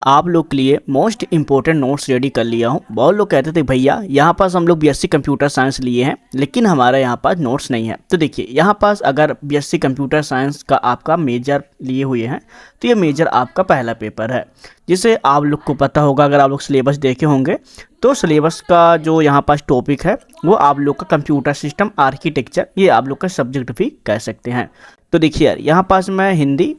आप लोग के लिए मोस्ट इम्पोर्टेंट नोट्स रेडी कर लिया हूँ। बहुत लोग कहते थे भैया यहाँ पास हम लोग बीएससी कंप्यूटर साइंस लिए हैं लेकिन हमारा यहाँ पास नोट्स नहीं है। तो देखिए यहाँ पास अगर बीएससी कंप्यूटर साइंस का आपका मेजर लिए हुए हैं तो ये मेजर आपका पहला पेपर है जिसे आप लोग को पता होगा। अगर आप लोग सिलेबस देखे होंगे तो सिलेबस का जो यहाँ पास टॉपिक है वो आप लोग का कंप्यूटर सिस्टम आर्किटेक्चर, ये आप लोग का सब्जेक्ट भी कह सकते हैं। तो देखिए यार यहाँ पास मैं हिंदी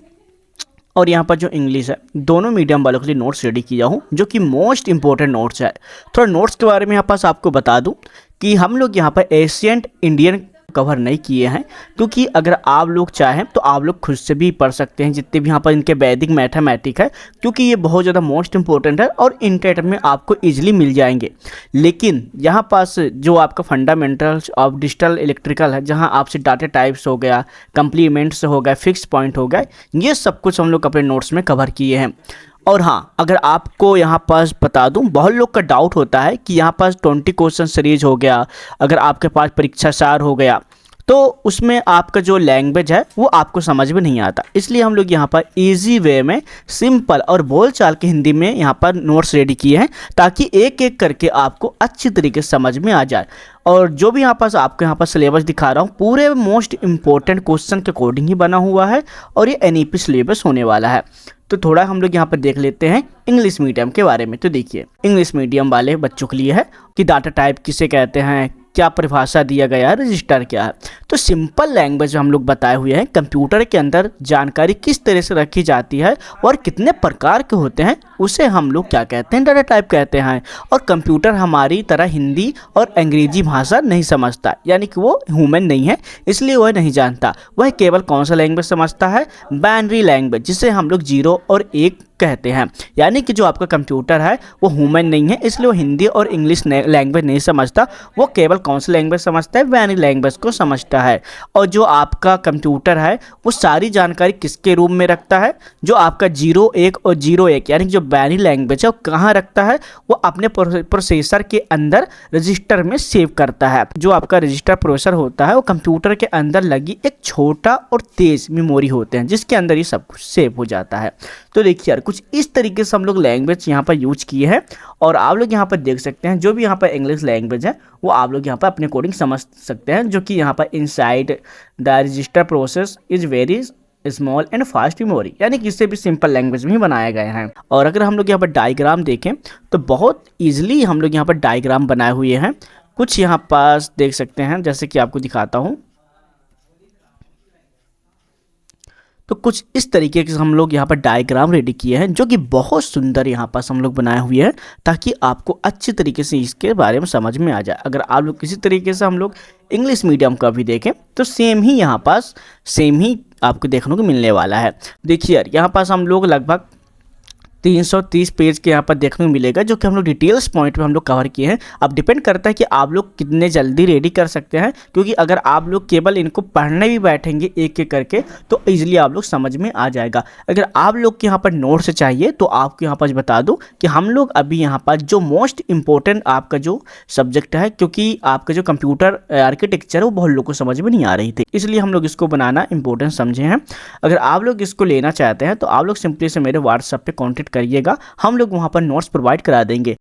और यहाँ पर जो इंग्लिश है दोनों मीडियम वालों के लिए नोट्स रेडी किया हूँ जो कि मोस्ट इंपॉर्टेंट नोट्स है। थोड़ा नोट्स के बारे में यहाँ पास आपको बता दूँ कि हम लोग यहाँ पर एशियंट इंडियन कवर नहीं किए हैं, क्योंकि अगर आप लोग चाहें तो आप लोग खुद से भी पढ़ सकते हैं जितने भी यहाँ पर इनके वैदिक मैथमेटिक है, क्योंकि ये बहुत ज़्यादा मोस्ट इंपॉर्टेंट है और इंटरनेट में आपको इजीली मिल जाएंगे। लेकिन यहाँ पास जो आपका फंडामेंटल्स ऑफ डिजिटल इलेक्ट्रिकल है, जहाँ आपसे डाटा टाइप्स हो गया, कंप्लीमेंट्स हो गया, फिक्स पॉइंट हो गया, ये सब कुछ हम लोग अपने नोट्स में कवर किए हैं। और हाँ, अगर आपको यहाँ पास बता दूँ, बहुत लोग का डाउट होता है कि यहाँ पास 20 क्वेश्चन सीरीज हो गया, अगर आपके पास परीक्षा सार हो गया तो उसमें आपका जो लैंग्वेज है वो आपको समझ में नहीं आता। इसलिए हम लोग यहाँ पर इजी वे में सिंपल और बोलचाल के हिंदी में यहाँ पर नोट्स रेडी किए हैं ताकि एक एक करके आपको अच्छी तरीके से समझ में आ जाए। और जो भी यहाँ पास आपको यहाँ पर सिलेबस दिखा रहा हूँ पूरे मोस्ट इम्पोर्टेंट क्वेश्चन के अकॉर्डिंग ही बना हुआ है और ये एनईपी सिलेबस होने वाला है। तो थोड़ा हम लोग यहाँ पर देख लेते हैं इंग्लिश मीडियम के बारे में। तो देखिए इंग्लिश मीडियम वाले बच्चों के लिए है कि डाटा टाइप किसे कहते हैं, क्या परिभाषा दिया गया है, रजिस्टर क्या है। तो सिंपल लैंग्वेज हम लोग बताए हुए हैं कंप्यूटर के अंदर जानकारी किस तरह से रखी जाती है और कितने प्रकार के होते हैं उसे हम लोग क्या कहते हैं, डाटा टाइप कहते हैं। और कंप्यूटर हमारी तरह हिंदी और अंग्रेजी भाषा नहीं समझता, यानी कि वो ह्यूमन नहीं है इसलिए वह नहीं जानता। वह केवल कौन सा लैंग्वेज समझता है, बाइनरी लैंग्वेज, जिसे हम लोग 0 और 1 कहते हैं। यानी कि जो आपका कंप्यूटर है वो ह्यूमन नहीं है इसलिए वो हिंदी और इंग्लिश लैंग्वेज नहीं समझता, वो केवल कौन सी लैंग्वेज समझता है, बाइनरी लैंग्वेज को समझता है। और जो आपका कंप्यूटर है वो सारी जानकारी किसके रूप में रखता है, जो आपका 0 1 और 0 1 यानी कि जो बाइनरी लैंग्वेज है वो कहाँ रखता है, वो अपने प्रोसेसर के अंदर रजिस्टर में सेव करता है। जो आपका रजिस्टर प्रोसेसर होता है वो कंप्यूटर के अंदर लगी एक छोटा और तेज मेमोरी होते हैं जिसके अंदर ये सब कुछ सेव हो जाता है। तो देखिए यार कुछ इस तरीके से हम लोग लैंग्वेज यहाँ पर यूज किए हैं और आप लोग यहाँ पर देख सकते हैं जो भी यहाँ पर इंग्लिश लैंग्वेज है वो आप लोग यहाँ पर अपने कोडिंग समझ सकते हैं, जो कि यहाँ पर inside the register process is very small and fast memory, यानी कि इससे भी सिंपल लैंग्वेज में ही बनाए गए हैं। और अगर हम लोग यहाँ पर डायग्राम देखें तो बहुत ईजिली हम लोग यहाँ पर डायग्राम बनाए हुए हैं। कुछ यहाँ पास देख सकते हैं, जैसे कि आपको दिखाता हूँ। तो कुछ इस तरीके से हम लोग यहाँ पर डायग्राम रेडी किए हैं जो कि बहुत सुंदर यहाँ पास हम लोग बनाए हुए हैं ताकि आपको अच्छी तरीके से इसके बारे में समझ में आ जाए। अगर आप लोग किसी तरीके से हम लोग इंग्लिश मीडियम का भी देखें तो सेम ही यहाँ पास सेम ही आपको देखने को मिलने वाला है। देखिए यार यहाँ पास हम लोग लगभग 330 पेज के यहाँ पर देखने को मिलेगा जो कि हम लोग डिटेल्स पॉइंट में हम लोग कवर किए हैं। अब डिपेंड करता है कि आप लोग कितने जल्दी रेडी कर सकते हैं, क्योंकि अगर आप लोग केवल इनको पढ़ने भी बैठेंगे एक एक करके तो इजीली आप लोग समझ में आ जाएगा। अगर आप लोग के यहाँ पर नोट्स चाहिए तो आपको यहाँ पर बता दूँ कि हम लोग अभी यहाँ पर जो मोस्ट इम्पोर्टेंट आपका जो सब्जेक्ट है, क्योंकि आपका जो कंप्यूटर आर्किटेक्चर है वो बहुत लोगों को समझ में नहीं आ रही थी, इसलिए हम लोग इसको बनाना इंपॉर्टेंट समझे हैं। अगर आप लोग इसको लेना चाहते हैं तो आप लोग सिंपली से मेरे व्हाट्सएप पे कॉन्टेक्ट करिएगा, हम लोग वहाँ पर नोट्स प्रोवाइड करा देंगे।